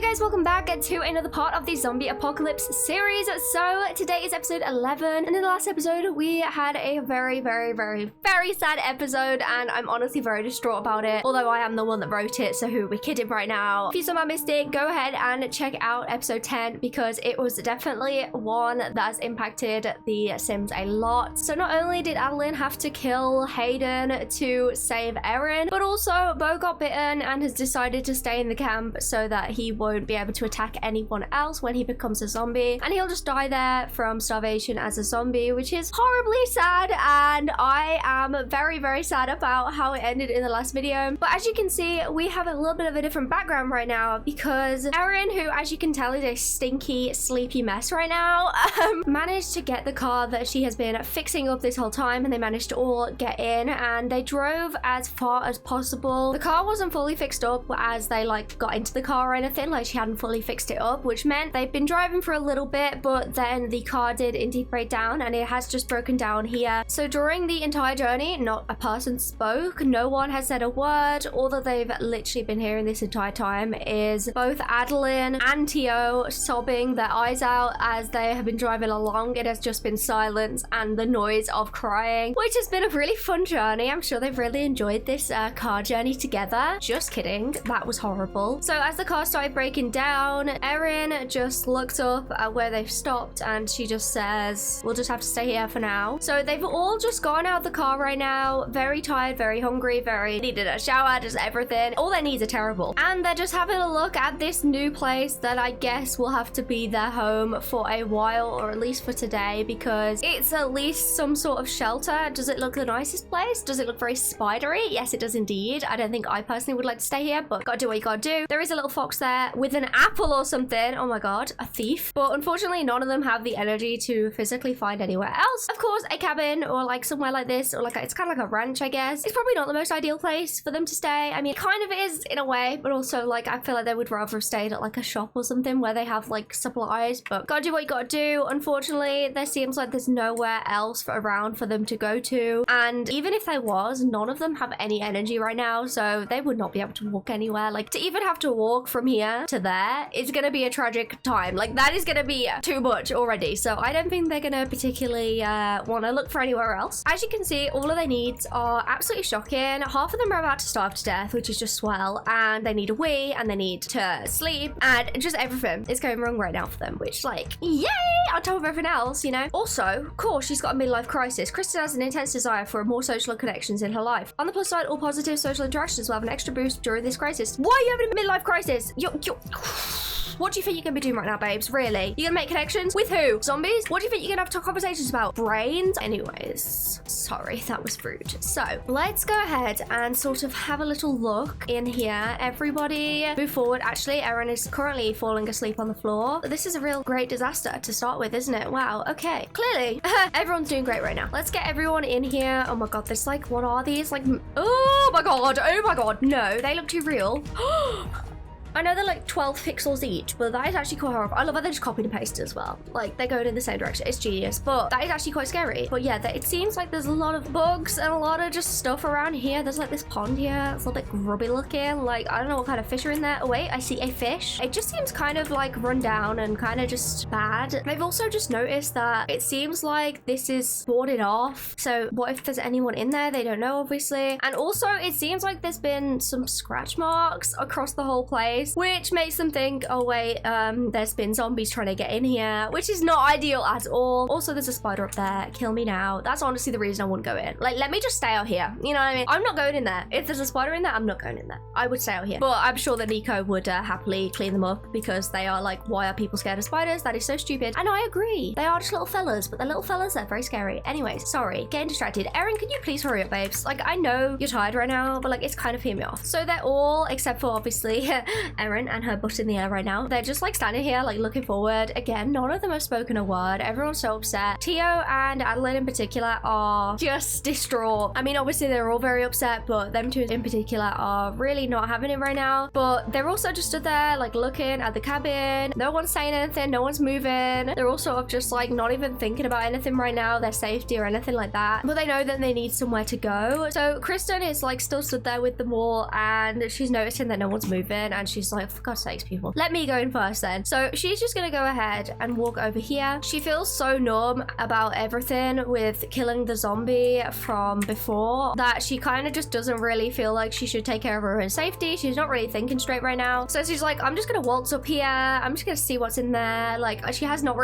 guys, welcome back to another part of the zombie apocalypse series. So today is episode 11, and in the last episode we had a very sad episode, and I'm honestly very distraught about it, although I am the one that wrote it, so who are we kidding right now? If you somehow missed it, go ahead and check out episode 10 because it was definitely one that's impacted the Sims a lot. So not only did Adeline have to kill Hayden to save Erin, but also Bo got bitten and has decided to stay in the camp so that he won't be able to attack anyone else when he becomes a zombie, and he'll just die there from starvation as a zombie, which is horribly sad, and I am very sad about how it ended in the last video. But as you can see, we have a little bit of a different background right now because Erin, who as you can tell is a stinky sleepy mess right now, managed to get the car that she has been fixing up this whole time, and they managed to all get in and they drove as far as possible. The car wasn't fully fixed up as they like got into the car or anything, like she hadn't fully fixed it up, which meant they've been driving for a little bit, but then the car did indeed break down and it has just broken down here. So during the entire journey, not a person spoke, no one has said a word. All that they've literally been hearing this entire time is both Adeline and Tio sobbing their eyes out as they have been driving along. It has just been silence and the noise of crying, which has been a really fun journey. I'm sure they've really enjoyed this car journey together. Just kidding, that was horrible. So as the car started breaking down, Erin just looks up at where they've stopped and she just says, we'll just have to stay here for now. So they've all just gone out of the car right now, very tired, very hungry, very needed a shower, just everything. All their needs are terrible. And they're just having a look at this new place that I guess will have to be their home for a while, or at least for today, because it's at least some sort of shelter. Does it look the nicest place? Does it look very spidery? Yes, it does indeed. I don't think I personally would like to stay here, but gotta do what you gotta do. There is a little fox there with an apple or something. Oh my god, a thief. But unfortunately, none of them have the energy to physically find anywhere else. Of course, a cabin or like somewhere like this, or like it's kind of like a ranch, I guess. It's probably not the most ideal place for them to stay. I mean, it kind of is in a way, but also like I feel like they would rather have stayed at like a shop or something where they have like supplies, but gotta do what you gotta do. Unfortunately, there seems like there's nowhere else around for them to go to. And even if there was, none of them have any energy right now, so they would not be able to walk anywhere. Like to even have to walk from here to there is gonna be a tragic time. Like that is gonna be too much already. So I don't think they're gonna particularly want to look for anywhere else. As you can see, all of their needs are absolutely shocking. Half of them are about to starve to death, which is just swell, and they need a wee, and they need to sleep, and just everything is going wrong right now for them, which like, yay, on top of everything else, you know. Also, of course, she's got a midlife crisis. Kristen has an intense desire for more social connections in her life. On the plus side, all positive social interactions will have an extra boost during this crisis. Why are you having a midlife crisis? What do you think you're gonna be doing right now, babes? Really? You're gonna make connections? With who? Zombies? What do you think you're gonna have to conversations about? Brains? Anyways, sorry, that was rude. So let's go ahead and sort of have a little look in here. Everybody move forward. Actually, Erin is currently falling asleep on the floor. This is a real great disaster to start with, isn't it? Wow, okay. Clearly, everyone's doing great right now. Let's get everyone in here. Oh my god, there's like, what are these? Like, oh my god, no, they look too real. I know they're like 12 pixels each, but that is actually quite horrible. I love how they just copied and pasted as well. Like, they're going in the same direction. It's genius, but that is actually quite scary. But yeah, it seems like there's a lot of bugs and a lot of just stuff around here. There's like this pond here. It's a little bit grubby looking. Like, I don't know what kind of fish are in there. Oh wait, I see a fish. It just seems kind of like run down and kind of just bad. I've also just noticed that it seems like this is boarded off. So what if there's anyone in there? They don't know, obviously. And also, it seems like there's been some scratch marks across the whole place, which makes them think, oh wait, there's been zombies trying to get in here, which is not ideal at all. Also, there's a spider up there. Kill me now. That's honestly the reason I wouldn't go in. Like, let me just stay out here. You know what I mean? I'm not going in there. If there's a spider in there, I'm not going in there. I would stay out here. But I'm sure that Nico would happily clean them up because they are like, why are people scared of spiders? That is so stupid. And I agree. They are just little fellas, but they're little fellas. They're very scary. Anyways, sorry, getting distracted. Erin, can you please hurry up, babes? Like, I know you're tired right now, but like, it's kind of peeing me off. So they're all, except for obviously Erin and her butt in the air right now. They're just like standing here, like looking forward. Again, none of them have spoken a word. Everyone's so upset. Tio and Adeline in particular are just distraught. I mean, obviously they're all very upset, but them two in particular are really not having it right now. But they're also just stood there, like looking at the cabin. No one's saying anything. No one's moving. They're all sort of just like not even thinking about anything right now, their safety or anything like that. But they know that they need somewhere to go. So Kristen is like still stood there with them all, and she's noticing that no one's moving, and she's she's like, for God's sakes, people, let me go in first then. So she's just gonna go ahead and walk over here. She feels so numb about everything with killing the zombie from before that she kind of just doesn't really feel like she should take care of her own safety. She's not really thinking straight right now. So she's like, I'm just gonna waltz up here. I'm just gonna see what's in there. Like, she has no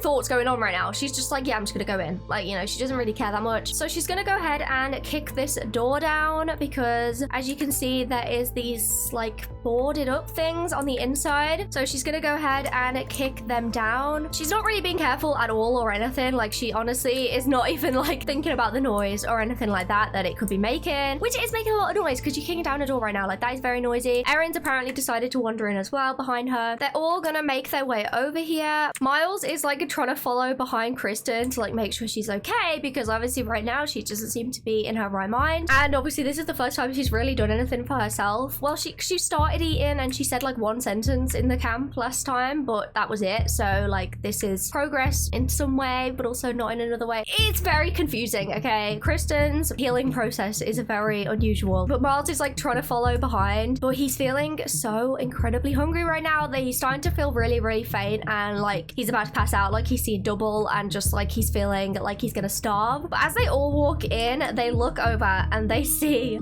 thoughts going on right now. She's just like, yeah, I'm just gonna go in. Like, you know, she doesn't really care that much. So she's gonna go ahead and kick this door down because as you can see, there is these like boarded up things on the inside. So she's gonna go ahead and kick them down. She's not really being careful at all or anything. Like, she honestly is not even like thinking about the noise or anything like that it could be making, which is making a lot of noise because you're kicking down a door right now. Like, that is very noisy. Erin's apparently decided to wander in as well behind her. They're all gonna make their way over here. Miles is like trying to follow behind Kristen to like make sure she's okay because obviously right now she doesn't seem to be in her right mind. And obviously this is the first time she's really done anything for herself. Well, she started eating and she said like one sentence in the camp last time, but that was it. So like this is progress in some way, but also not in another way. It's very confusing, okay? Kristen's healing process is very unusual, but Miles is like trying to follow behind, but he's feeling so incredibly hungry right now that he's starting to feel really, really faint and like he's about to pass out. Like he's seen double and just like he's feeling like he's gonna starve. But as they all walk in, they look over and they see,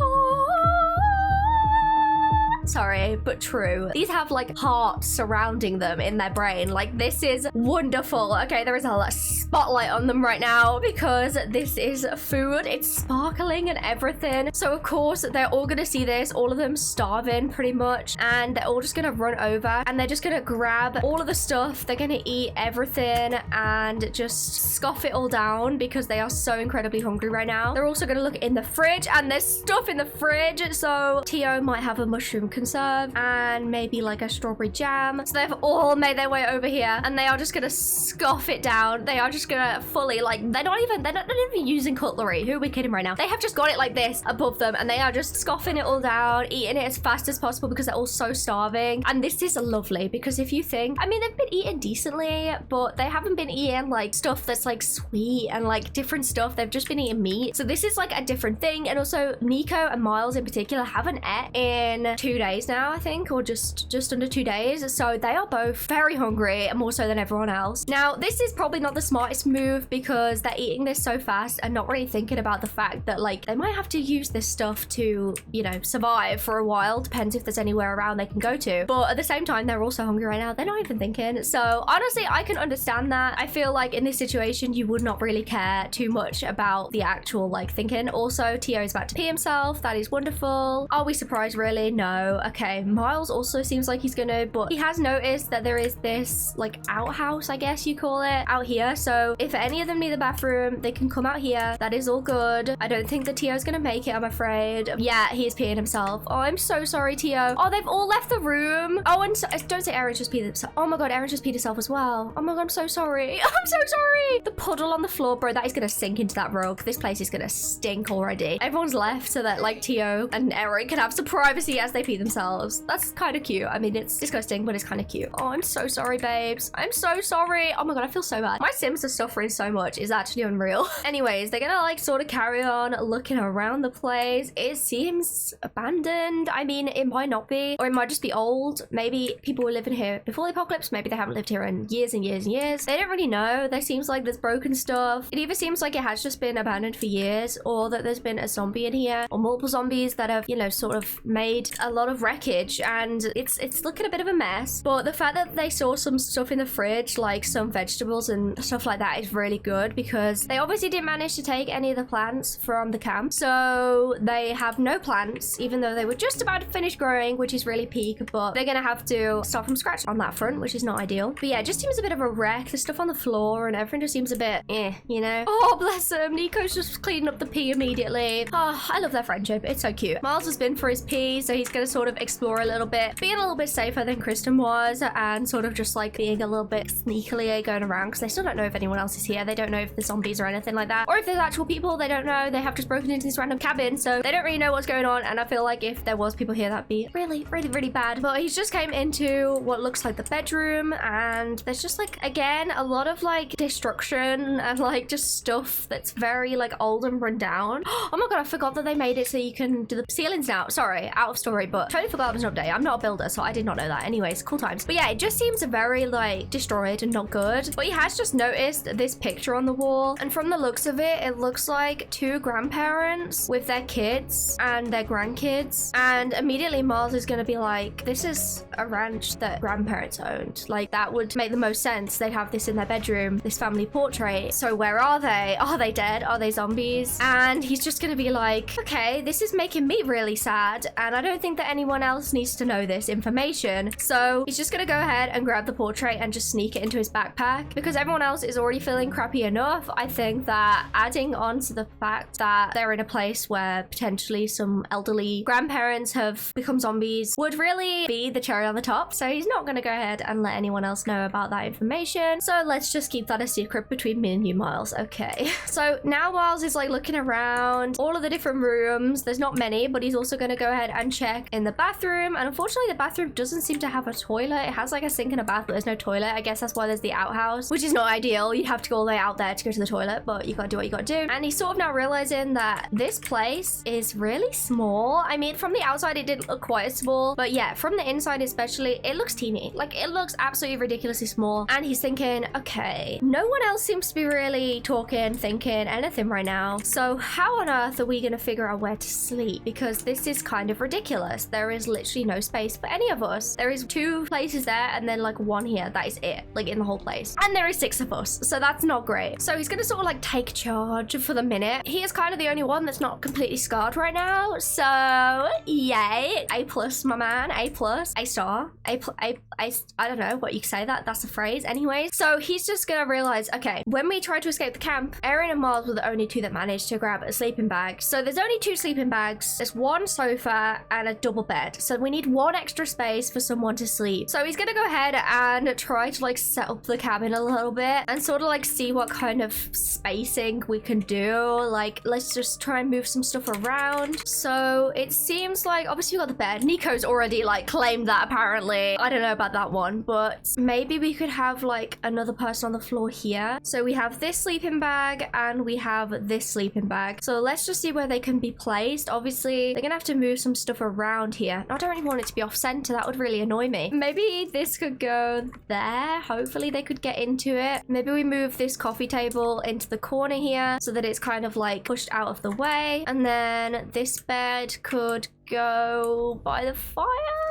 sorry, but true, these have like hearts surrounding them in their brain. Like, this is wonderful. Okay, there is a spotlight on them right now because this is food. It's sparkling and everything. So of course they're all gonna see this, all of them starving pretty much, and they're all just gonna run over and they're just gonna grab all of the stuff. They're gonna eat everything and just scoff it all down because they are so incredibly hungry right now. They're also gonna look in the fridge and there's stuff in the fridge. So Tio might have a mushroom conserve and maybe like a strawberry jam. So they've all made their way over here and they are just gonna scoff it down. They are just gonna fully, like, they're not even using cutlery. Who are we kidding right now? They have just got it like this above them and they are just scoffing it all down, eating it as fast as possible because they're all so starving. And this is lovely because if you think, I mean, they've been eating decently, but they haven't been eating like stuff that's like sweet and like different stuff. They've just been eating meat. So this is like a different thing. And also Nico and Miles in particular haven't ate in 2 days now, I think, or just under 2 days. So they are both very hungry, more so than everyone else. Now, this is probably not the smartest move because they're eating this so fast and not really thinking about the fact that like they might have to use this stuff to, you know, survive for a while. Depends if there's anywhere around they can go to. But at the same time, they're also hungry right now. They're not even thinking. So honestly, I can understand that. I feel like in this situation, you would not really care too much about the actual like thinking. Also, Tio is about to pee himself. That is wonderful. Are we surprised really? No. Okay, Miles also seems like he's gonna, but he has noticed that there is this like outhouse, I guess you call it, out here. So if any of them need the bathroom, they can come out here. That is all good. I don't think that Tio's gonna make it, I'm afraid. Yeah, he's peeing himself. Oh, I'm so sorry, Tio. Oh, they've all left the room. Oh, and so, don't say Erin just peed himself. Oh my God, Erin just peed herself as well. Oh my God, I'm so sorry. I'm so sorry. The puddle on the floor, bro, that is gonna sink into that rug. This place is gonna stink already. Everyone's left so that like Tio and Erin can have some privacy as they pee themselves. That's kind of cute. I mean, it's disgusting, but it's kind of cute. Oh, I'm so sorry, babes. I'm so sorry. Oh my God, I feel so bad. My Sims are suffering so much. It's actually unreal. Anyways, they're gonna like sort of carry on looking around the place. It seems abandoned. I mean, it might not be, or it might just be old. Maybe people were living here before the apocalypse. Maybe they haven't lived here in years and years and years. They don't really know. There seems like there's broken stuff. It either seems like it has just been abandoned for years, or that there's been a zombie in here, or multiple zombies that have, you know, sort of made a lot of wreckage, and it's looking a bit of a mess. But the fact that they saw some stuff in the fridge, like some vegetables and stuff like that, is really good because they obviously didn't manage to take any of the plants from the camp. So they have no plants, even though they were just about to finish growing, which is really peak, but they're gonna have to start from scratch on that front, which is not ideal. But yeah, it just seems a bit of a wreck. The stuff on the floor and everything just seems a bit you know? Oh, bless him. Nico's just cleaning up the pee immediately. Oh, I love their friendship. It's so cute. Miles has been for his pee, so he's gonna sort of explore a little bit, being a little bit safer than Kristen was, and sort of just like being a little bit sneakily going around because they still don't know if anyone else is here. They don't know if there's zombies or anything like that, or if there's actual people. They don't know. They have just broken into this random cabin, so they don't really know what's going on. And I feel like if there was people here, that'd be really, really, really bad. But he's just came into what looks like the bedroom, and there's just like, again, a lot of like destruction and like just stuff that's very like old and run down. Oh my God, I forgot that they made it so you can do the ceilings now. Sorry, out of story, but totally forgot it was an update. I'm not a builder, so I did not know that. Anyways, cool times. But yeah, it just seems very like destroyed and not good. But he has just noticed this picture on the wall, and from the looks of it, it looks like two grandparents with their kids and their grandkids. And immediately Miles is gonna be like, this is a ranch that grandparents owned. Like, that would make the most sense. They'd have this in their bedroom, this family portrait. So where are they? Are they dead? Are they zombies? And he's just gonna be like, okay, this is making me really sad, and I don't think that anyone else needs to know this information. So he's just gonna go ahead and grab the portrait and just sneak it into his backpack, because everyone else is already feeling crappy enough. I think that adding on to the fact that they're in a place where potentially some elderly grandparents have become zombies would really be the cherry on the top. So he's not gonna go ahead and let anyone else know about that information. So let's just keep that a secret between me and you, Miles. Okay. So now Miles is like looking around all of the different rooms. There's not many, but he's also gonna go ahead and check in the bathroom. And unfortunately, the bathroom doesn't seem to have a toilet. It has like a sink and a bath, but there's no toilet. I guess that's why there's the outhouse, which is not ideal. You have to go all the way out there to go to the toilet, but you gotta do what you gotta do. And he's sort of now realizing that this place is really small. I mean, from the outside, it didn't look quite as small, but yeah, from the inside especially, it looks teeny. Like, it looks absolutely ridiculously small. And he's thinking, okay, no one else seems to be really talking, thinking anything right now. So how on earth are we gonna figure out where to sleep? Because this is kind of ridiculous. There is literally no space for any of us. There is 2 places there and then like 1 here. That is it, like in the whole place. And there is 6 of us, so that's not great. So he's gonna sort of like take charge for the minute. He is kind of the only one that's not completely scarred right now. So yay, A+, my man, A+, A star, I don't know what you can say that's a phrase. Anyways, so he's just gonna realize, okay, when we tried to escape the camp, Erin and Miles were the only 2 that managed to grab a sleeping bag. So there's only 2 sleeping bags. There's 1 sofa and a double bed. So we need 1 extra space for someone to sleep. So he's gonna go ahead and try to like set up the cabin a little bit and sort of like see what kind of spacing we can do. Like, let's just try and move some stuff around. So it seems like, obviously we got the bed. Nico's already like claimed that apparently. I don't know about that one, but maybe we could have like another person on the floor here. So we have this sleeping bag and we have this sleeping bag. So let's just see where they can be placed. Obviously, they're gonna have to move some stuff around here. I don't really want it to be off center. That would really annoy me. Maybe this could go there. Hopefully they could get into it. Maybe we move this coffee table into the corner here so that it's kind of like pushed out of the way. And then this bed could go by the fire,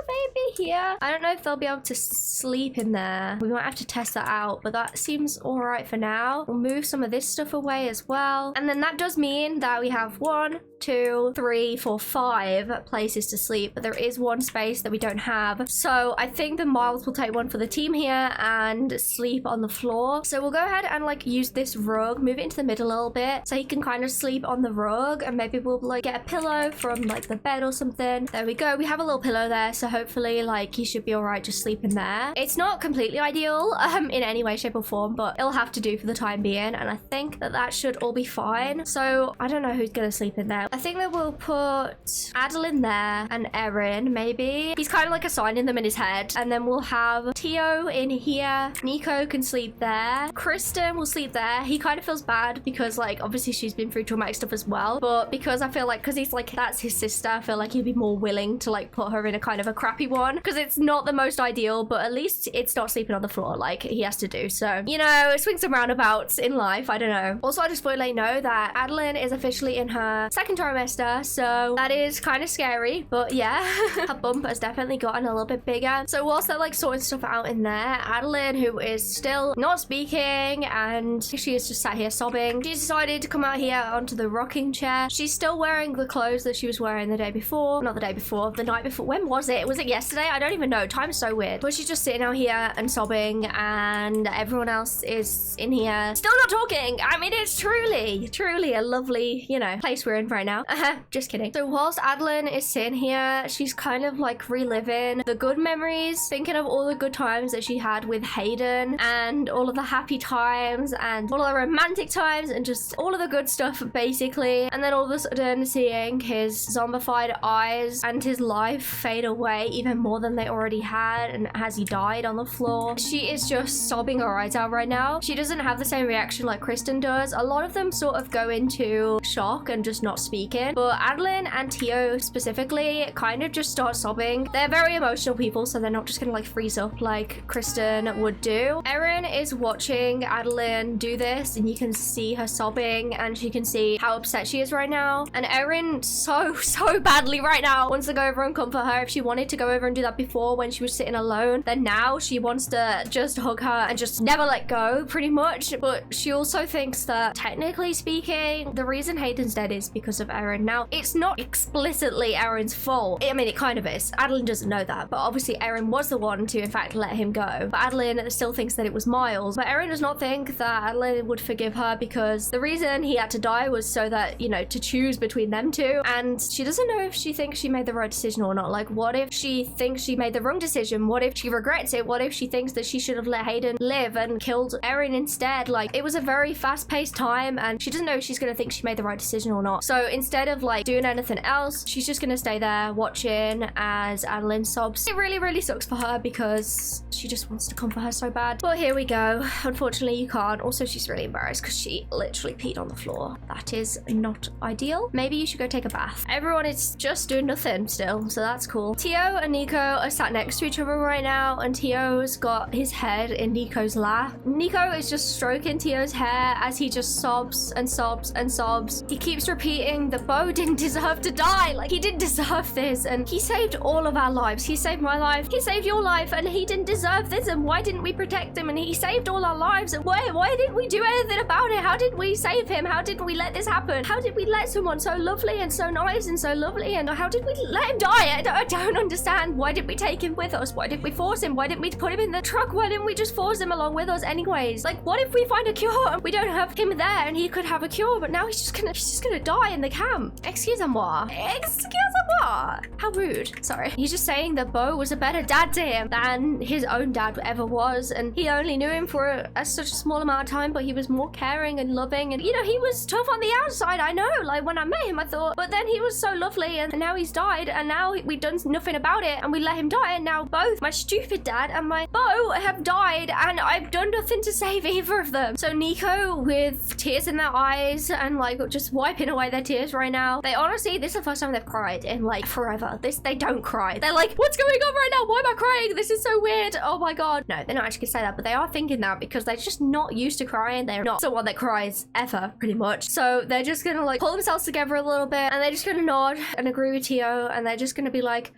maybe here. I don't know if they'll be able to sleep in there. We might have to test that out, but that seems all right for now. We'll move some of this stuff away as well. And then that does mean that we have 1, 2, 3, 4, 5 places to sleep, but there is 1 space that we don't have. So I think the Miles will take one for the team here and sleep on the floor. So we'll go ahead and like use this rug, move it into the middle a little bit so he can kind of sleep on the rug, and maybe we'll like get a pillow from like the bed or something. There we go. We have a little pillow there, so hopefully like he should be all right just sleeping there. It's not completely ideal in any way, shape or form, but it'll have to do for the time being, and I think that that should all be fine. So I don't know who's gonna sleep in there. I think that we'll put Adeline there and Erin, maybe. He's kind of like assigning them in his head. And then we'll have Tio in here. Nico can sleep there. Kristen will sleep there. He kind of feels bad because like obviously she's been through traumatic stuff as well, but because I feel like, because he's like, that's his sister, I feel like he'd be more willing to like put her in a kind of a crappy one, because it's not the most ideal, but at least it's not sleeping on the floor like he has to do. So, you know, swings and roundabouts in life. I don't know. Also, I just want to let you know that Adeline is officially in her 2nd trimester, so that is kind of scary, but yeah, her bump has definitely gotten a little bit bigger. So whilst they're like sorting stuff out in there, Adeline, who is still not speaking and she is just sat here sobbing, she decided to come out here onto the rocking chair. She's still wearing the clothes that she was wearing the day before. Not the day before, the night before. When was it? Was it yesterday? I don't even know. Time's so weird. But she's just sitting out here and sobbing, and everyone else is in here still not talking. I mean, it's truly a lovely, you know, place we're in right now. Just kidding. So whilst Adeline is sitting here, she's kind of like reliving the good memories, thinking of all the good times that she had with Hayden and all of the happy times and all of the romantic times and just all of the good stuff basically. And then all of a sudden seeing his zombified eyes and his life fade away even more than they already had, and as he died on the floor. She is just sobbing her eyes out right now. She doesn't have the same reaction like Kristen does. A lot of them sort of go into shock and just not speak speaking. But Adeline and Tio specifically kind of just start sobbing. They're very emotional people, so they're not just gonna like freeze up like Kristen would do. Erin is watching Adeline do this, and you can see her sobbing, and she can see how upset she is right now. And Erin so badly right now wants to go over and comfort her. If she wanted to go over and do that before when she was sitting alone, then now she wants to just hug her and just never let go, pretty much. But she also thinks that, technically speaking, the reason Hayden's dead is because of Erin. Now, it's not explicitly Erin's fault. I mean, it kind of is. Adeline doesn't know that, but obviously Erin was the one to, in fact, let him go. But Adeline still thinks that it was Miles. But Erin does not think that Adeline would forgive her, because the reason he had to die was so that, you know, to choose between them two. And she doesn't know if she thinks she made the right decision or not. Like, what if she thinks she made the wrong decision? What if she regrets it? What if she thinks that she should have let Hayden live and killed Erin instead? Like, it was a very fast-paced time, and she doesn't know if she's gonna think she made the right decision or not. So instead of like doing anything else, she's just gonna stay there watching as Adeline sobs. It really sucks for her, because she just wants to comfort her so bad. But here we go. Unfortunately, you can't. Also, she's really embarrassed because she literally peed on the floor. That is not ideal. Maybe you should go take a bath. Everyone is just doing nothing still, so that's cool. Tio and Nico are sat next to each other right now, and Tio's got his head in Nico's lap. Nico is just stroking Tio's hair as he just sobs and sobs and sobs. He keeps repeating that Bo didn't deserve to die. Like, he didn't deserve this, and he saved all of our lives. He saved my life. He saved your life, and he didn't deserve this, and why didn't we protect him? And he saved all our lives, and why didn't we do anything about it? How did we save him? How did we let this happen? How did we let someone so lovely and so nice and so lovely, and how did we let him die? I don't understand. Why did we take him with us? Why did we force him? Why didn't we put him in the truck? Why didn't we just force him along with us anyways? Like, what if we find a cure and we don't have him there, and he could have a cure, but now he's just gonna die in the camp? Excusez-moi. Excusez-moi. How rude. Sorry. He's just saying that Bo was a better dad to him than his own dad ever was, and he only knew him for such a small amount of time, but he was more caring and loving, and, you know, he was tough on the outside. I know, like, when I met him, I thought, but then he was so lovely, and now he's died, and now we've done nothing about it, and we let him die, and now both my stupid dad and my Bo have died, and I've done nothing to save either of them. So Nico, with tears in their eyes and like just wiping away their tears right now, they honestly, this is the first time they've cried in like forever. They don't cry. They're like, what's going on right now? Why am I crying? This is so weird. Oh my god. No, they're not actually gonna say that, but they are thinking that because they're just not used to crying. They're not someone that cries ever, pretty much. So they're just gonna like pull themselves together a little bit, and they're just gonna nod and agree with Tio, and they're just gonna be like,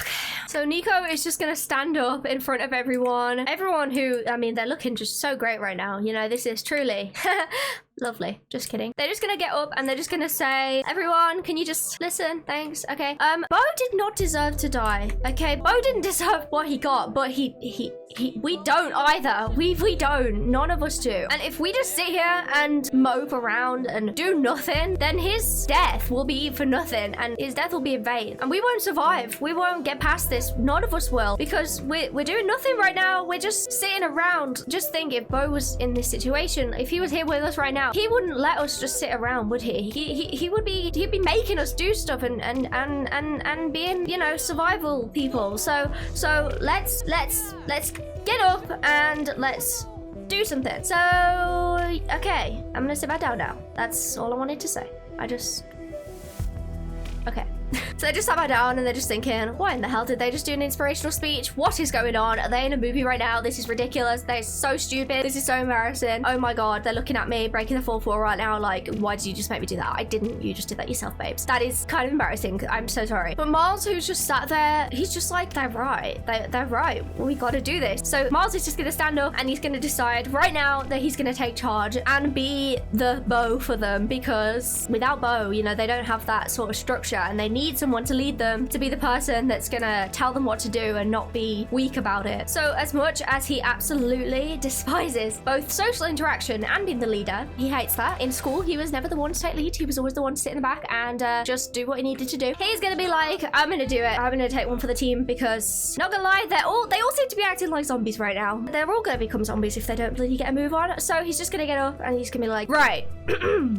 okay. So Nico is just gonna stand up in front of everyone. Everyone who, I mean, they're looking just so great right now. You know, this is truly lovely. Just kidding. They're just gonna get up and they're just gonna say, everyone, can you just listen? Thanks. Okay. Bo did not deserve to die. Okay. Bo didn't deserve what he got, but we don't either. We don't. None of us do. And if we just sit here and mope around and do nothing, then his death will be for nothing, and his death will be in vain. And we won't survive. We won't get past this. None of us will, because we're doing nothing right now. We're just sitting around. Just think, if Bo was in this situation, if he was here with us right now, he wouldn't let us just sit around, would he? He'd be making us do stuff and being, you know, survival people. So let's get up and let's do something. So okay, I'm gonna sit back down now. That's all I wanted to say. Okay. So they just sat back down and they're just thinking, why in the hell did they just do an inspirational speech? What is going on? Are they in a movie right now? This is ridiculous. They're so stupid. This is so embarrassing. Oh my god, they're looking at me, breaking the fourth wall right now, like, why did you just make me do that? I didn't. You just did that yourself, babes. That is kind of embarrassing. I'm so sorry. But Miles, who's just sat there, he's just like, they're right. They're right. We gotta do this. So Miles is just gonna stand up and he's gonna decide right now that he's gonna take charge and be the Bo for them, because without Bo, you know, they don't have that sort of structure, and they need someone to lead them, to be the person that's gonna tell them what to do and not be weak about it. So as much as he absolutely despises both social interaction and being the leader, he hates that. In school, he was never the one to take lead. He was always the one to sit in the back and just do what he needed to do. He's gonna be like, I'm gonna do it. I'm gonna take one for the team, because not gonna lie, they all seem to be acting like zombies right now. They're all gonna become zombies if they don't really get a move on. So he's just gonna get up and he's gonna be like, right,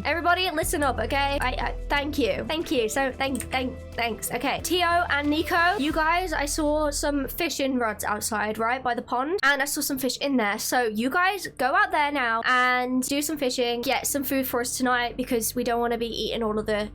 everybody listen up, okay? I thank you. So thank Thanks. Okay. Tio and Nico, you guys, I saw some fishing rods outside, right, by the pond. And I saw some fish in there. So you guys go out there now and do some fishing. Get some food for us tonight because we don't want to be eating all of the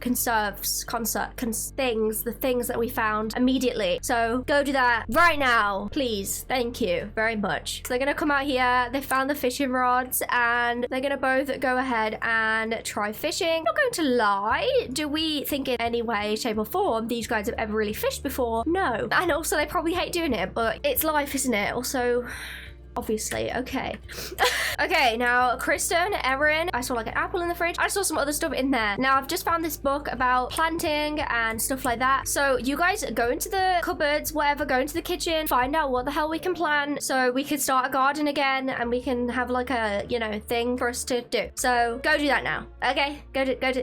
the things that we found immediately. So go do that right now, please. Thank you very much. So they're going to come out here. They found the fishing rods and they're going to both go ahead and try fishing. I'm not going to lie. Do we think in any way, shape or form these guys have ever really fished before? No. And also they probably hate doing it, but it's life, isn't it? Also, obviously. Okay. Okay, now Kristen, Erin, I saw like an apple in the fridge. I saw some other stuff in there. Now I've just found this book about planting and stuff like that. So you guys go into the cupboards, whatever, go into the kitchen, find out what the hell we can plant so we can start a garden again and we can have like a, you know, thing for us to do. So go do that now. Okay,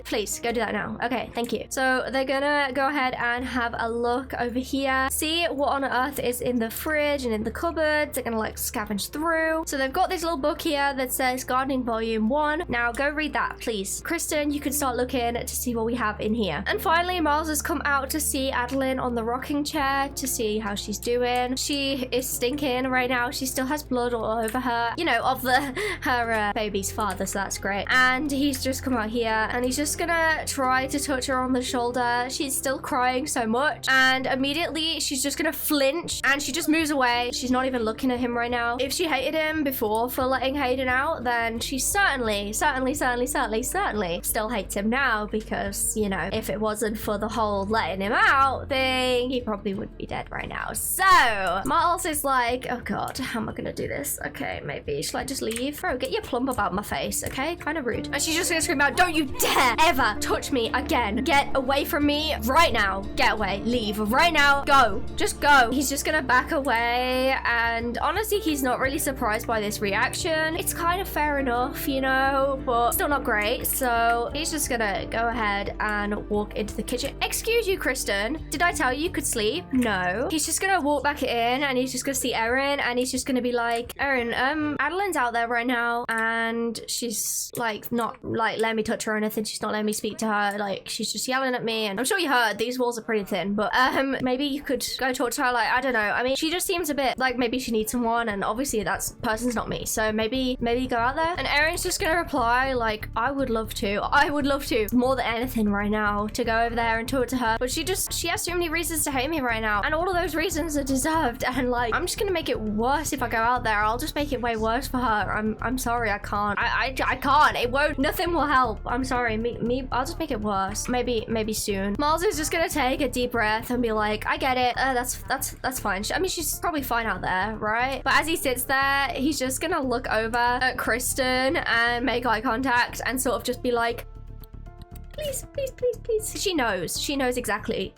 please go do that now. Okay, thank you. So they're gonna go ahead and have a look over here, see what on earth is in the fridge and in the cupboards. They're gonna like scavenge through. So they've got this little book here that says Gardening Volume 1. Now go read that, please. Kristen, you can start looking to see what we have in here. And finally, Miles has come out to see Adeline on the rocking chair to see how she's doing. She is stinking right now. She still has blood all over her, you know, of her baby's father, so that's great. And he's just come out here and he's just gonna try to touch her on the shoulder. She's still crying so much and immediately she's just gonna flinch and she just moves away. She's not even looking at him right now. If she hated him before for letting Hayden out, then she certainly still hates him now because, you know, if it wasn't for the whole letting him out thing, he probably would be dead right now. So Miles is like, oh god, how am I gonna do this? Okay, maybe should I just leave? Bro, get your plump about my face, okay? Kind of rude. And she's just gonna scream out, don't you dare ever touch me again. Get away from me right now. Get away. Leave right now. Go. Just go. He's just gonna back away and honestly, he's not really surprised by this reaction. It's kind of fair enough, you know, but still not great. So he's just gonna go ahead and walk into the kitchen. Excuse you, Kristen. Did I tell you could sleep? No. He's just gonna walk back in and he's just gonna see Erin and he's just gonna be like, Erin, Adeline's out there right now and she's like not like letting me touch her or anything. She's not letting me speak to her. Like she's just yelling at me and I'm sure you heard these walls are pretty thin, but maybe you could go talk to her. Like, I don't know. I mean, she just seems a bit like maybe she needs someone and obviously that person's not me. So maybe go out there. And Erin's just gonna reply like, I would love to more than anything right now to go over there and talk to her. But she has too many reasons to hate me right now. And all of those reasons are deserved. And like, I'm just gonna make it worse if I go out there. I'll just make it way worse for her. I'm sorry, I can't. I can't. It won't. Nothing will help. I'm sorry. Me, I'll just make it worse. Maybe soon. Miles is just gonna take a deep breath and be like, I get it. That's fine. I mean, she's probably fine out there, right? But as he sits there, he's just gonna look over at Kristen and make eye contact and sort of just be like, please. She knows exactly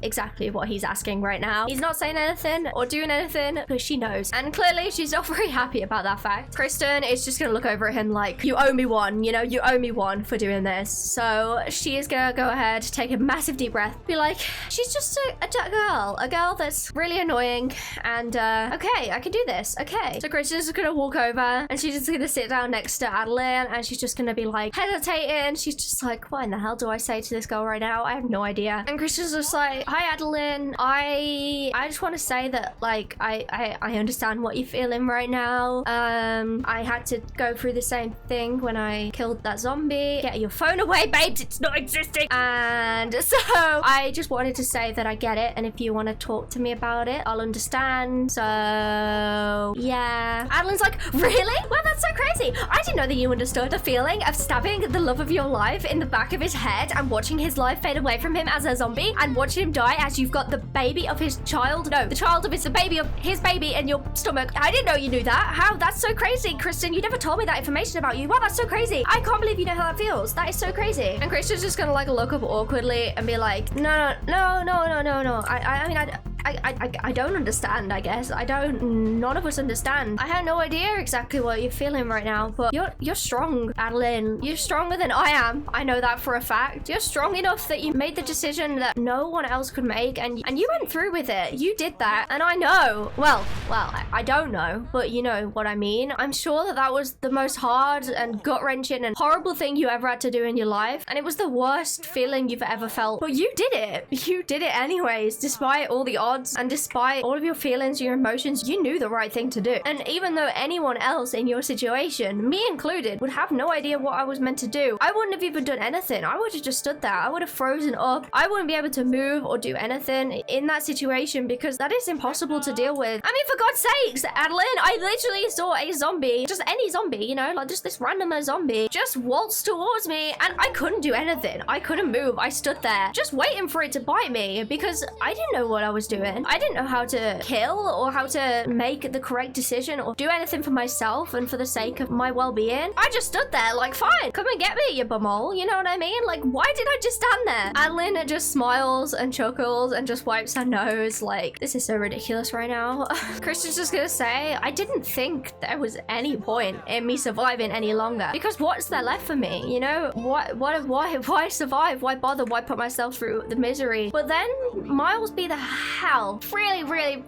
what he's asking right now. He's not saying anything or doing anything, but she knows. And clearly she's not very happy about that fact. Kristen is just gonna look over at him like, you owe me one, you know, you owe me one for doing this. So she is gonna go ahead, take a massive deep breath, be like, she's just a girl that's really annoying and okay, I can do this. Okay. So Kristen's just gonna walk over and she's just gonna sit down next to Adeline and she's just gonna be like hesitating. She's just like, what in the hell do I say to this girl right now? I have no idea. And Kristen's just like, hi Adeline, I just want to say that like I understand what you're feeling right now. I had to go through the same thing when I killed that zombie. Get your phone away, babes, it's not existing. And so I just wanted to say that I get it, and if you want to talk to me about it, I'll understand. So yeah. Adeline's like, really? Well, that's so crazy. I didn't know that you understood the feeling of stabbing the love of your life in the back of his head and watching his life fade away from him as a zombie and watching him die as you've got the baby of his child. No, the child of his, the baby of his baby in your stomach. I didn't know you knew that. How? That's so crazy, Kristen. You never told me that information about you. Wow, that's so crazy. I can't believe you know how that feels. That is so crazy. And Kristen's just gonna like look up awkwardly and be like, no. I mean, I don't understand, I guess. None of us understand. I have no idea exactly what you're feeling right now, but you're strong, Adeline. You're stronger than I am. I know that for a fact. You're strong enough that you made the decision that no one else could make, and you went through with it. You did that, and I know. Well, I don't know, but you know what I mean. I'm sure that was the most hard and gut-wrenching and horrible thing you ever had to do in your life, and it was the worst feeling you've ever felt. But you did it. You did it anyways, despite all the odds and despite all of your feelings, your emotions. You knew the right thing to do. And even though anyone else in your situation, me included, would have no idea what I was meant to do, I wouldn't have even done anything. I would have just stood there. I would have frozen up. I wouldn't be able to move or do anything in that situation because that is impossible to deal with. I mean, for God's sakes, Adeline, I literally saw a zombie, just any zombie, you know, like just this random zombie, just waltz towards me, and I couldn't do anything. I couldn't move. I stood there just waiting for it to bite me because I didn't know what I was doing. I didn't know how to kill or how to make the correct decision or do anything for myself and for the sake of my well-being. I just stood there like, fine, come and get me, you bumhole. You know what I mean? Like, why did I just stand there? Adeline just smiles and chuckles and just wipes her nose like, this is so ridiculous right now. Kristen's just gonna say, I didn't think there was any point in me surviving any longer because what's there left for me? You know, why survive? Why bother? Why put myself through the misery? But then Miles beat the hell, really,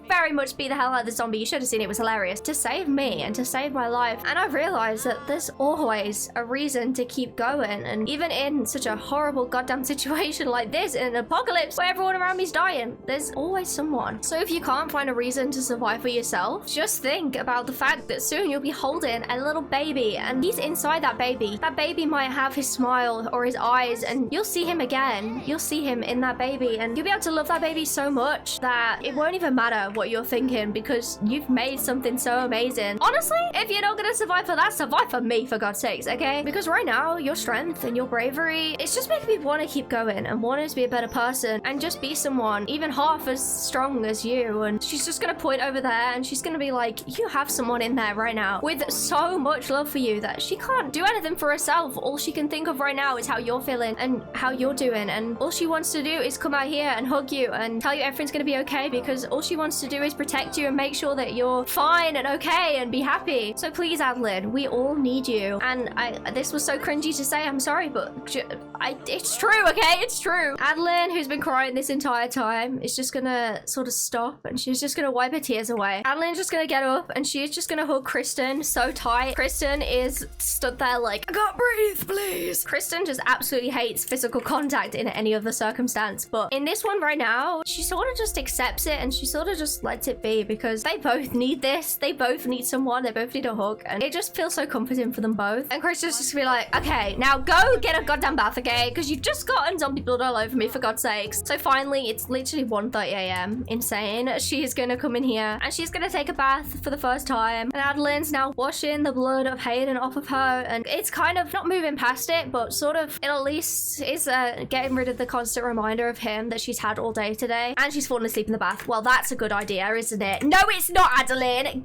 very much beat the hell out of the zombie. You should have seen it. It was hilarious. To save me and to save my life. And I realized that there's always a reason to keep going. And even in such a horrible goddamn situation like this, in an apocalypse where everyone around me's dying, there's always someone. So if you can't find a reason to survive for yourself, just think about the fact that soon you'll be holding a little baby and he's inside that baby. That baby might have his smile or his eyes and you'll see him again. You'll see him in that baby and you'll be able to love that baby so much that it won't even matter what you're thinking because you've made something so amazing. Honestly, if you're not gonna survive for that, survive for me, for God's sakes, okay? Because right now, your strength and your bravery, it's just making me want to keep going and wanting to be a better person and just be someone even half as strong as you. And she's just gonna point over there and she's gonna be like, you have someone in there right now with so much love for you that she can't do anything for herself. All she can think of right now is how you're feeling and how you're doing, and all she wants to do is come out here and hug you and tell you everything's gonna be okay because all she wants to do is protect you and make sure that you're fine and okay and be happy. So please, Adeline, we all need you. And this was so cringy to say, I'm sorry, but it's true, okay? It's true. Adeline, who's been crying this entire time, is just gonna sort of stop and she's just gonna wipe her tears away. Adeline's just gonna get up and she's just gonna hug Kristen so tight. Kristen is stood there like, I can't breathe, please. Kristen just absolutely hates physical contact in any other circumstance, but in this one right now, she sort of just accepts it and she sort of just lets it be because they both need this. They both need someone. They both need a hug, and it just feels so comforting for them both. And Kristen's just gonna be like, okay, now go get a goddamn bath, okay? Because you've just gotten zombie blood all over me, for God's sakes. So finally, it's literally 1:30 a.m. Insane. She's gonna come in here and she's gonna take a bath for the first time. And Adeline's now washing the blood of Hayden off of her, and it's kind of not moving past it, but sort of it at least is getting rid of the constant reminder of him that she's had all day today. And she's fallen asleep in the bath. Well, that's a good idea, isn't it? No, it's not, Adeline.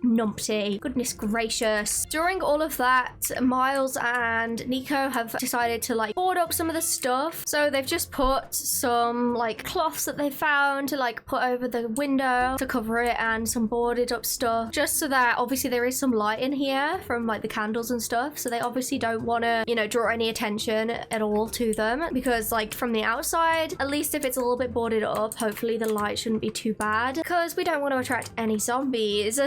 Numpty. Goodness gracious. During all of that, Miles and Nico have decided to like board up some of the stuff. So they've just put some like cloths that they found to like put over the window to cover it, and some boarded up stuff just so that obviously there is some light in here from like the candles and stuff. So they obviously don't want to, you know, draw any attention at all to them because like from the outside, at least if it's a little bit boarded up, hopefully the light shouldn't be too bad because we don't want to attract any zombies.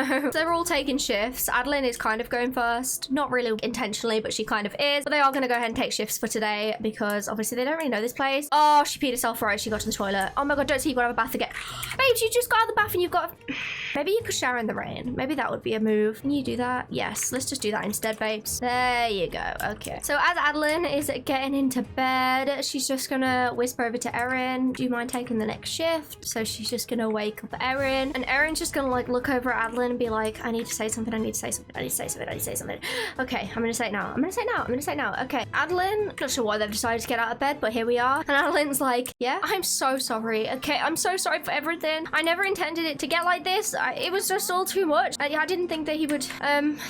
So they're all taking shifts. Adeline is kind of going first. Not really intentionally, but she kind of is. But they are going to go ahead and take shifts for today because obviously they don't really know this place. Oh, she peed herself right. She got to the toilet. Oh my God, don't say you got to have a bath again. Babes, you just got out of the bath and you've got... Maybe you could shower in the rain. Maybe that would be a move. Can you do that? Yes, let's just do that instead, babes. There you go. Okay. So as Adeline is getting into bed, she's just going to whisper over to Erin, do you mind taking the next shift? So she's just going to wake up Erin. And Erin's just going to like look over at Adeline and be like, I need to say something. I need to say something. I need to say something. I need to say something. Okay, I'm going to say it now. I'm going to say it now. I'm going to say it now. Okay. Adeline, not sure why they've decided to get out of bed, but here we are. And Adeline's like, yeah, I'm so sorry. Okay, I'm so sorry for everything. I never intended it to get like this. it was just all too much. I didn't think that he would,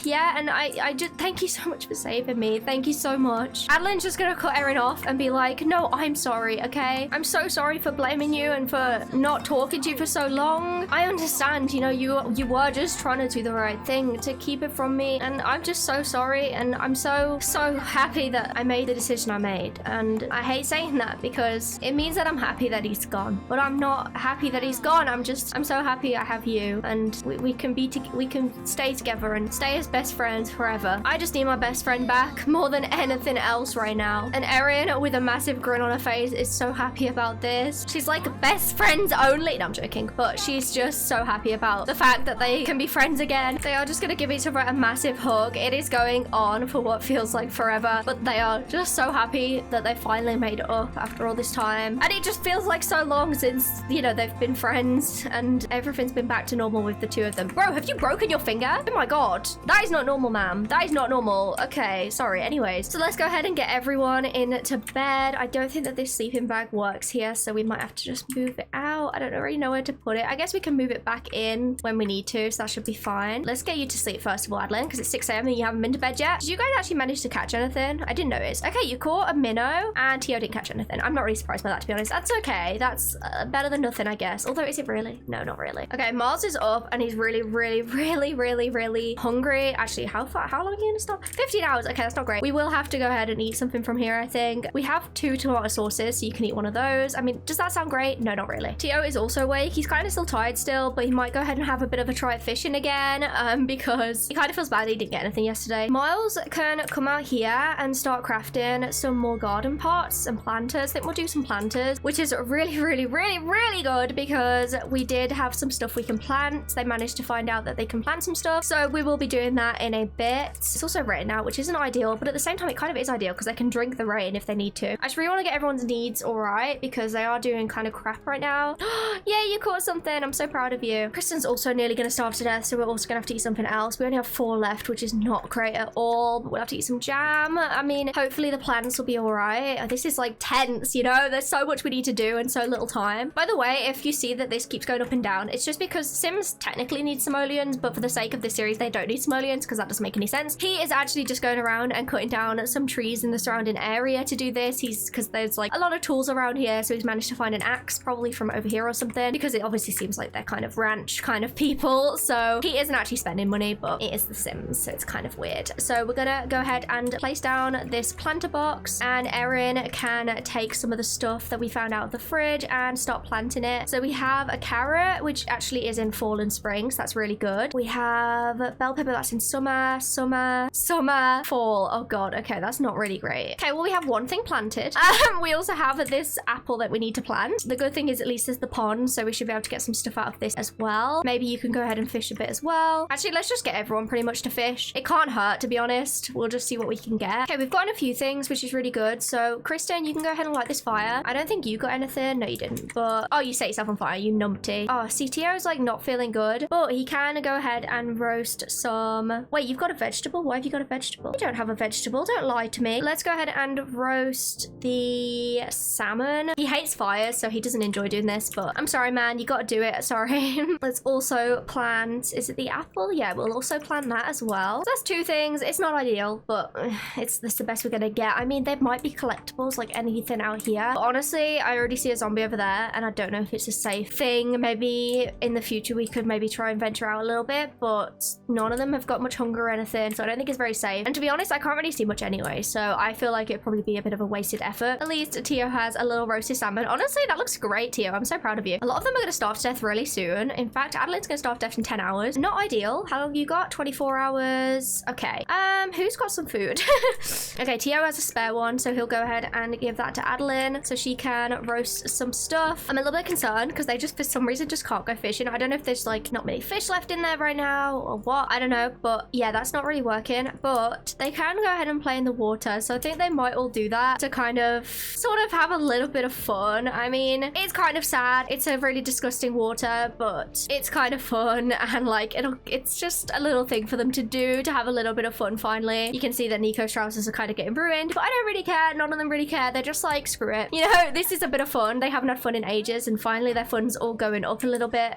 yeah, and I just, thank you so much for saving me. Thank you so much. Adeline's just gonna cut Erin off and be like, no, I'm sorry, okay? I'm so sorry for blaming you and for not talking to you for so long. I understand, you know, you were just trying to do the right thing to keep it from me, and I'm just so sorry, and I'm so happy that I made the decision I made. And I hate saying that because it means that I'm happy that he's gone, but I'm not happy that he's gone. I'm so happy I have you, and we can stay together and stay as best friends forever. I just need my best friend back more than anything else right now. And Erin, with a massive grin on her face, is so happy about this. She's like, best friends only. No, I'm joking, but she's just so happy about the fact that they can be friends again. They are just gonna give each other a massive hug. It is going on for what feels like forever, but they are just so happy that they finally made it up after all this time. And it just feels like so long since, you know, they've been friends and everything's been back to normal with the two of them. Bro, have you broken your finger? Oh my god. That is not normal, ma'am. That is not normal. Okay, sorry. Anyways, so let's go ahead and get everyone into bed. I don't think that this sleeping bag works here, so we might have to just move it out. I don't really know where to put it. I guess we can move it back in when we need to, so that should be fine. Let's get you to sleep first of all, Adeline, because it's 6 a.m. and you haven't been to bed yet. Did you guys actually manage to catch anything? I didn't notice. Okay, you caught a minnow and Tio didn't catch anything. I'm not really surprised by that, to be honest. That's okay. That's better than nothing, I guess. Although, is it really? No, not really. Okay, Miles is up and he's really hungry. Actually, how long are you gonna stop? 15 hours. Okay, that's not great. We will have to go ahead and eat something from here, I think. We have 2 tomato sauces, so you can eat one of those. I mean, does that sound great? No, not really. Tio is also awake. He's kind of still tired still, but he might go ahead and have a bit of a try at fishing again, because he kind of feels bad he didn't get anything yesterday. Miles can come out here and start crafting some more garden pots and planters. I think we'll do some planters, which is really good because we did have some stuff we can plant. They managed to find out that they can plant some stuff, so we will be doing that in a bit. It's also rain now, which isn't ideal, but at the same time it kind of is ideal because they can drink the rain if they need to. I just really want to get everyone's needs all right because they are doing kind of crap right now. Yeah, you caught something. I'm so proud of you. Kristen's also nearly going to starve to death, so we're also gonna have to eat something else. We only have 4 left, which is not great at all, but we'll have to eat some jam. I mean, hopefully the plants will be all right. This is like tense, you know? There's so much we need to do in so little time. By the way, if you see that this keeps going up and down, it's just because Sims technically need simoleons, but for the sake of this series, they don't need simoleons because that doesn't make any sense. He is actually just going around and cutting down some trees in the surrounding area to do this. Because there's like a lot of tools around here, so he's managed to find an axe probably from over here or something, because it obviously seems like they're kind of ranch kind of people. So he isn't actually spending money, but it is The Sims, so it's kind of weird. So we're gonna go ahead and place down this planter box, and Erin can take some of the stuff that we found out of the fridge and start planting it. So we have a carrot, which actually is in fall and spring, so that's really good. We have bell pepper, that's in summer, fall. Oh god, okay, that's not really great. Okay, well, we have one thing planted. We also have this apple that we need to plant. The good thing is at least there's the pond, so we should be able to get some stuff out of this as well. Maybe you can go ahead and fish a bit as well. Actually, let's just get everyone pretty much to fish. It can't hurt, to be honest. We'll just see what we can get. Okay, we've gotten a few things, which is really good. So Kristen, you can go ahead and light this fire. I don't think you got anything. No, you didn't. But oh, you set yourself on fire, you numpty. Oh, CTO is like not feeling good, but he can go ahead and roast some. Wait, you've got a vegetable? Why have you got a vegetable? You don't have a vegetable. Don't lie to me. Let's go ahead and roast the salmon. He hates fires, so he doesn't enjoy doing this, but I'm sorry, man. You got to do it. Sorry. Let's also plant, is it the apple? Yeah, we'll also plant that as well. So that's 2 things. It's not ideal, but it's the best we're gonna get. I mean, there might be collectibles like anything out here, but honestly, I already see a zombie over there, and I don't know if it's a safe thing. Maybe in the future we could maybe try and venture out a little bit, but none of them have got much hunger or anything, so I don't think it's very safe. And to be honest, I can't really see much anyway, so I feel like it'd probably be a bit of a wasted effort. At least Tio has a little roasted salmon. Honestly, that looks great, Tio. I'm so proud of you. A lot of them are gonna starve to death really soon. In fact, Adeline's gonna starve to death in 10 hours. Not ideal. How long have you got? 24 hours. Okay. Who's got some food? Okay, Tio has a spare one, so he'll go ahead and give that to Adeline so she can roast some stuff. I'm a little bit concerned because they just for some reason just can't go fishing. I don't know if there's like not many fish left in there right now or what. I don't know, but yeah, that's not really working. But they can go ahead and play in the water, so I think they might all do that to kind of sort of have a little bit of fun. I mean, it's kind of sad. It's a really disgusting water, but it's kind of fun, and like it's just a little thing for them to do to have a little bit of fun. Finally, you can see that Nico's trousers are kind of getting ruined, but I don't really care. None of them really care. They're just like, screw it, you know, this is a bit of fun. They haven't had fun in ages, and finally their fun's all going up a little bit.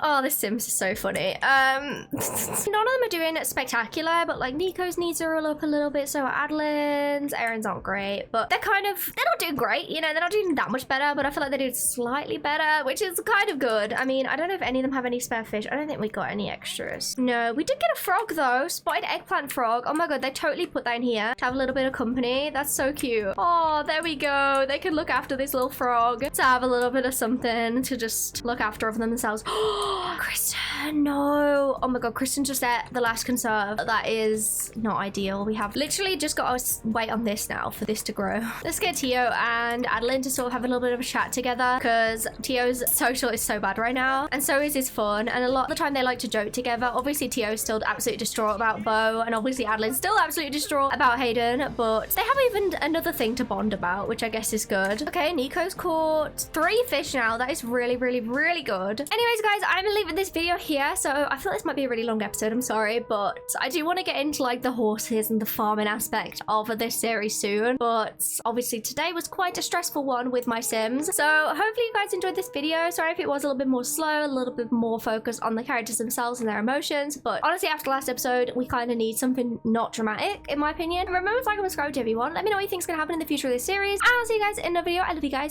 Oh, this Sims is so funny. None of them are doing spectacular, but like Nico's needs are all up a little bit, so are Adeline's. Erin's aren't great, but they're not doing great, you know, they're not doing that much better, but I feel like they do slightly better, which is kind of good. I mean, I don't know if any of them have any spare fish. I don't think we got any extras. No, we did get a frog though, spotted eggplant frog. Oh my god, they totally put that in here to have a little bit of company. That's so cute. Oh, there we go. They can look after this little frog to have a little bit of something to just look after of themselves. Oh, Kristen, no. Oh my god, Kristen just ate the last conserve. That is not ideal. We have literally just got to wait on this now for this to grow. Let's get Tio and Adeline to sort of have a little bit of a chat together, because Tio's social is so bad right now, and so is his fun, and a lot of the time they like to joke together. Obviously Tio's still absolutely distraught about Bo, and obviously Adeline's still absolutely distraught about Hayden, but they have even another thing to bond about, which I guess is good. Okay, Nico's caught 3 fish now. That is really, really, really good. Anyways, guys, I'm leaving this video here, so I feel this might be a really long episode. I'm sorry, but I do want to get into like the horses and the farming aspect of this series soon, but obviously today was quite a stressful one with my Sims, so hopefully you guys enjoyed this video. Sorry if it was a little bit more slow, a little bit more focused on the characters themselves and their emotions, but honestly after the last episode we kind of need something not dramatic, in my opinion. And remember to like and subscribe to everyone. Let me know what you think is going to happen in the future of this series, and I'll see you guys in another video. I love you guys.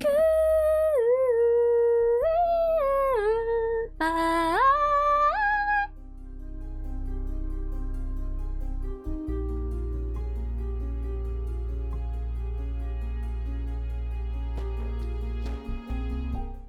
Bye.